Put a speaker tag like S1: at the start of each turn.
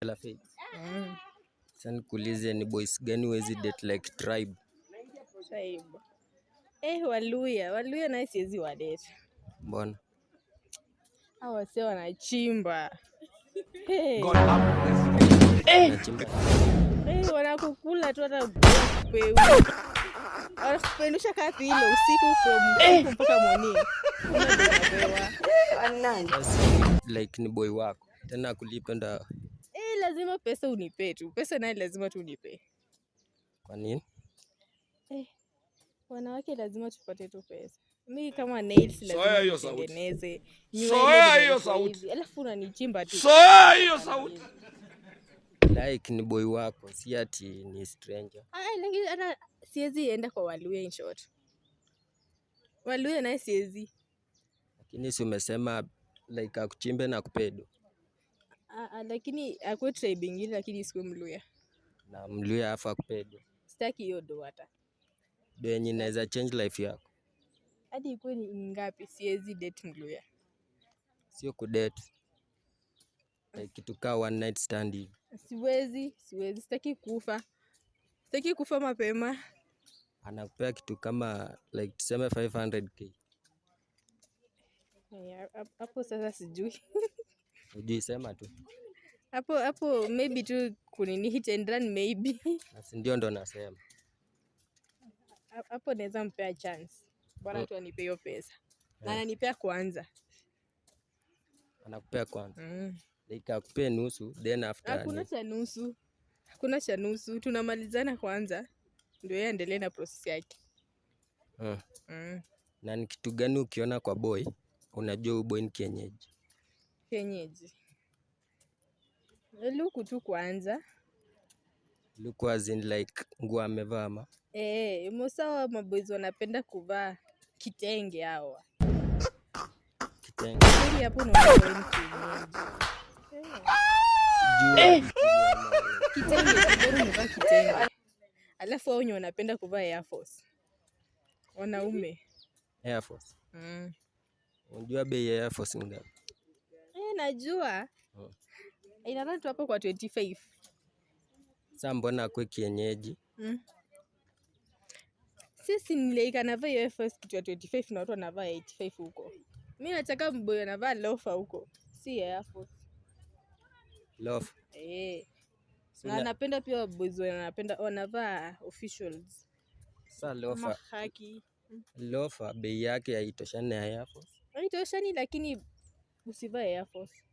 S1: la Faith. Sasa nikuulize ni boys gani wezi date like tribe?
S2: Tribe. Waluya na siwezi wa date.
S1: Mbona?
S2: Hao wase wanachimba.
S1: Wanachimba.
S2: Wanakukula tu hata peu. Wanakupendusha kati hilo usiku from mpaka morning.
S1: Like ni boy wako. Tena kulipenda.
S2: Lazima pesa unipe tu. Pesa naye lazima tu unipe.
S1: Kwa nini?
S2: Wanawake lazima tupate tu pesa. Mimi kama nails lazima nitengeneze.
S3: Soya hiyo sauti.
S2: Alafu unanichimba tu.
S3: Soya hiyo sauti.
S1: Like ni boy wako, si ati ni stranger.
S2: Lakini hata siwezi enda kwa Waluya in short. Waluya naye siwezi.
S1: Lakini si umesema like akuchimbe na kupedo.
S2: Lakini akwe tribe ingine lakini isiwe Mluya.
S1: Na Mluya afa akupedo.
S2: Sitaki hiyo do hata.
S1: Do yenye inaweza change life yako.
S2: Hadi ikuwe ni ngapi siwezi date Mluya.
S1: Sio kudate. Like kitu kaa one night stand hivi.
S2: Siwezi, sitaki kufa. Sitaki kufa mapema.
S1: Anakupea kitu kama like tuseme 500k.
S2: Hapo sasa sijui.
S1: Ujui sema tu.
S2: Hapo maybe tu kunini hit and run maybe.
S1: Basi ndio ndo nasema.
S2: Hapo naweza mpea chance. Bwana tu anipe hiyo pesa. Na ananipea kwanza.
S1: Anakupea kwanza. Like akupea nusu then after.
S2: Hakuna cha nusu. Tunamalizana kwanza. Ndio yeye aendelee na process yake.
S1: Na ni kitu gani ukiona kwa boy unajua huyu boy ni kienyeji?
S2: Kienyeji. Luku tu kwanza.
S1: Luku as in like nguo amevaa ama?
S2: Mosawa maboys wanapenda kuvaa kitenge hawa.
S1: Kitenge.
S2: Hili hapo unaona boy ni kienyeji. Kitenge, umevaa kitenge. Alafu wao wanapenda kuvaa Air Force. Wanaume.
S1: Air Force. Unajua bei ya Air Force ni ngapi?
S2: Najua. Inaanza tu hapo kwa 25.
S1: Sasa mbona akwe kienyeji?
S2: Sisi nileka navaa Air Force kitu ya 25 na watu wanavaa 85 huko. Mimi nataka mboyo anavaa lofa huko. Si Air Force.
S1: Lofa.
S2: Na napenda pia boys wanavaa officials.
S1: Sasa lofa.
S2: Haki.
S1: Lofa bei yake haitoshani na Air Force.
S2: Haitoshani lakini usivae Air Force.